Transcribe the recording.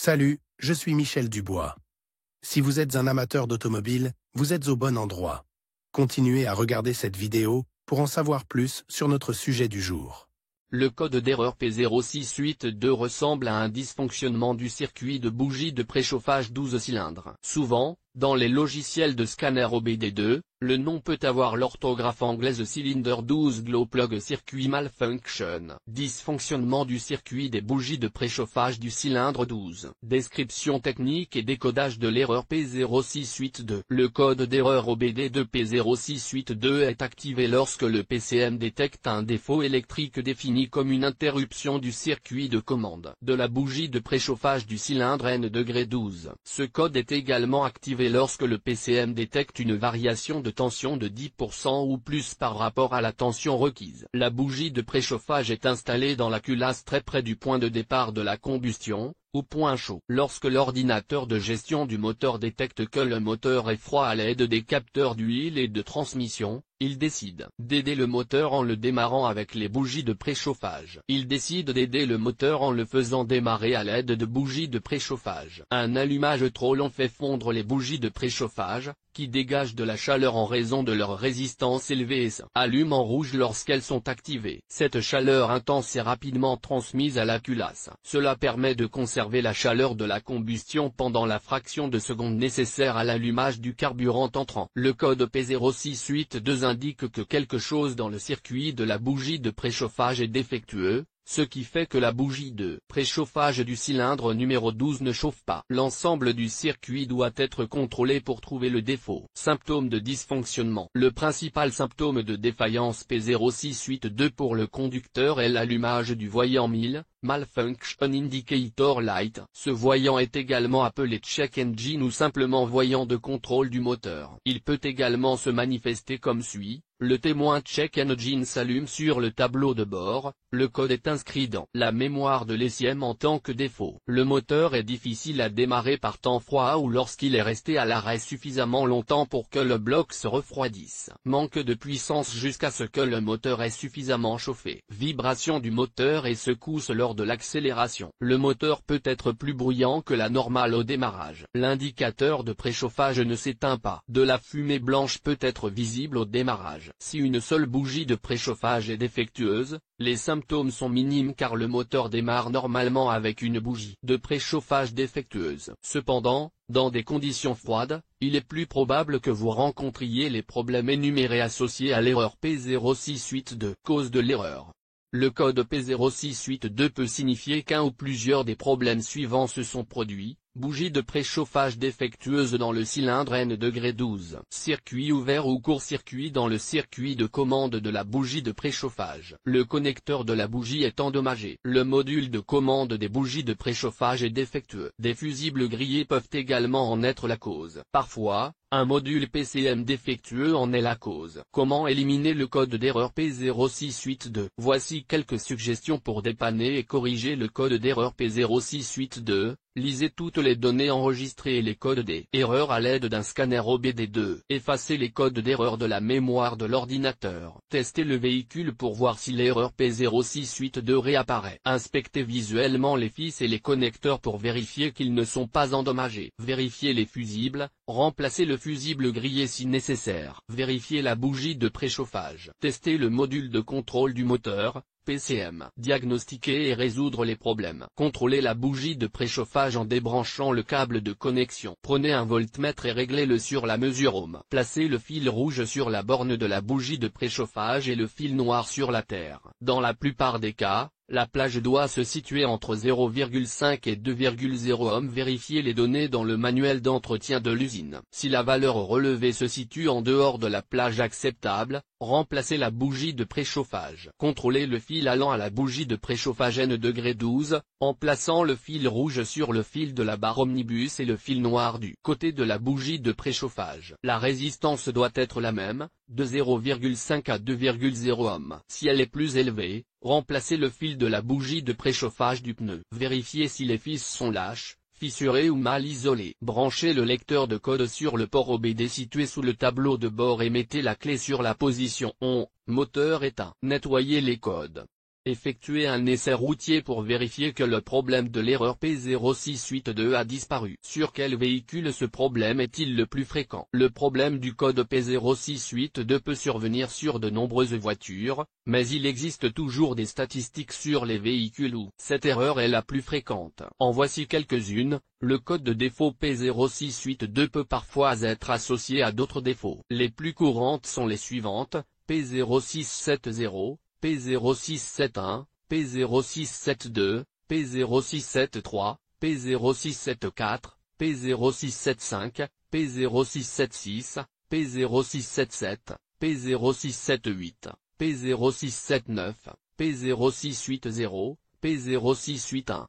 Salut, je suis Michel Dubois. Si vous êtes un amateur d'automobile, vous êtes au bon endroit. Continuez à regarder cette vidéo pour en savoir plus sur notre sujet du jour. Le code d'erreur P0682 ressemble à un dysfonctionnement du circuit de bougie de préchauffage 12 cylindres. Souvent, dans les logiciels de scanner OBD2, le nom peut avoir l'orthographe anglaise cylinder 12 glow plug circuit malfunction. Dysfonctionnement du circuit des bougies de préchauffage du cylindre 12. Description technique et décodage de l'erreur P0682. Le code d'erreur OBD2 P0682 est activé lorsque le PCM détecte un défaut électrique défini comme une interruption du circuit de commande de la bougie de préchauffage du cylindre N°12. Ce code est également activé lorsque le PCM détecte une variation de tension de 10% ou plus par rapport à la tension requise. La bougie de préchauffage est installée dans la culasse très près du point de départ de la combustion, ou point chaud. Lorsque l'ordinateur de gestion du moteur détecte que le moteur est froid à l'aide des capteurs d'huile et de transmission, il décide d'aider le moteur en le démarrant avec les bougies de préchauffage. Il décide d'aider le moteur en le faisant démarrer à l'aide de bougies de préchauffage. Un allumage trop long fait fondre les bougies de préchauffage, qui dégagent de la chaleur en raison de leur résistance élevée et s'allument en rouge lorsqu'elles sont activées. Cette chaleur intense est rapidement transmise à la culasse. Cela permet de conserver la chaleur de la combustion pendant la fraction de seconde nécessaire à l'allumage du carburant entrant. Le code P0682 indique que quelque chose dans le circuit de la bougie de préchauffage est défectueux, ce qui fait que la bougie de préchauffage du cylindre numéro 12 ne chauffe pas. L'ensemble du circuit doit être contrôlé pour trouver le défaut. Symptômes de dysfonctionnement. Le principal symptôme de défaillance P0682 pour le conducteur est l'allumage du voyant 1000, Malfunction Indicator Light. Ce voyant est également appelé check engine ou simplement voyant de contrôle du moteur. Il peut également se manifester comme suit. Le témoin check engine s'allume sur le tableau de bord, le code est inscrit dans la mémoire de l'ECM en tant que défaut. Le moteur est difficile à démarrer par temps froid ou lorsqu'il est resté à l'arrêt suffisamment longtemps pour que le bloc se refroidisse. Manque de puissance jusqu'à ce que le moteur ait suffisamment chauffé. Vibration du moteur et secousse lors de l'accélération. Le moteur peut être plus bruyant que la normale au démarrage. L'indicateur de préchauffage ne s'éteint pas. De la fumée blanche peut être visible au démarrage. Si une seule bougie de préchauffage est défectueuse, les symptômes sont minimes car le moteur démarre normalement avec une bougie de préchauffage défectueuse. Cependant, dans des conditions froides, il est plus probable que vous rencontriez les problèmes énumérés associés à l'erreur P0682. Cause de l'erreur. Le code P0682 peut signifier qu'un ou plusieurs des problèmes suivants se sont produits. Bougie de préchauffage défectueuse dans le cylindre N°12. Circuit ouvert ou court-circuit dans le circuit de commande de la bougie de préchauffage. Le connecteur de la bougie est endommagé. Le module de commande des bougies de préchauffage est défectueux. Des fusibles grillés peuvent également en être la cause. Parfois, un module PCM défectueux en est la cause. Comment éliminer le code d'erreur P0682? Voici quelques suggestions pour dépanner et corriger le code d'erreur P0682. Lisez toutes les données enregistrées et les codes des erreurs à l'aide d'un scanner OBD2. Effacez les codes d'erreur de la mémoire de l'ordinateur. Testez le véhicule pour voir si l'erreur P0682 réapparaît. Inspectez visuellement les fils et les connecteurs pour vérifier qu'ils ne sont pas endommagés. Vérifiez les fusibles. Remplacez le fusible grillé si nécessaire. Vérifiez la bougie de préchauffage. Testez le module de contrôle du moteur. PCM. Diagnostiquer et résoudre les problèmes. Contrôlez la bougie de préchauffage en débranchant le câble de connexion. Prenez un voltmètre et réglez-le sur la mesure ohm. Placez le fil rouge sur la borne de la bougie de préchauffage et le fil noir sur la terre. Dans la plupart des cas, la plage doit se situer entre 0,5 et 2,0 ohm. Vérifiez les données dans le manuel d'entretien de l'usine. Si la valeur relevée se situe en dehors de la plage acceptable, remplacez la bougie de préchauffage. Contrôlez le fil allant à la bougie de préchauffage N°12, en plaçant le fil rouge sur le fil de la barre omnibus et le fil noir du côté de la bougie de préchauffage. La résistance doit être la même, de 0,5 à 2,0 ohm. Si elle est plus élevée, remplacez le fil de la bougie de préchauffage du pneu. Vérifiez si les fils sont lâches, fissurés ou mal isolés. Branchez le lecteur de code sur le port OBD situé sous le tableau de bord et mettez la clé sur la position on, moteur éteint. Nettoyez les codes. Effectuez un essai routier pour vérifier que le problème de l'erreur P0682 a disparu. Sur quel véhicule ce problème est-il le plus fréquent? Le problème du code P0682 peut survenir sur de nombreuses voitures, mais il existe toujours des statistiques sur les véhicules où cette erreur est la plus fréquente. En voici quelques-unes. Le code de défaut P0682 peut parfois être associé à d'autres défauts. Les plus courantes sont les suivantes: P0670, P0671, P0672, P0673, P0674, P0675, P0676, P0677, P0678, P0679, P0680, P0681.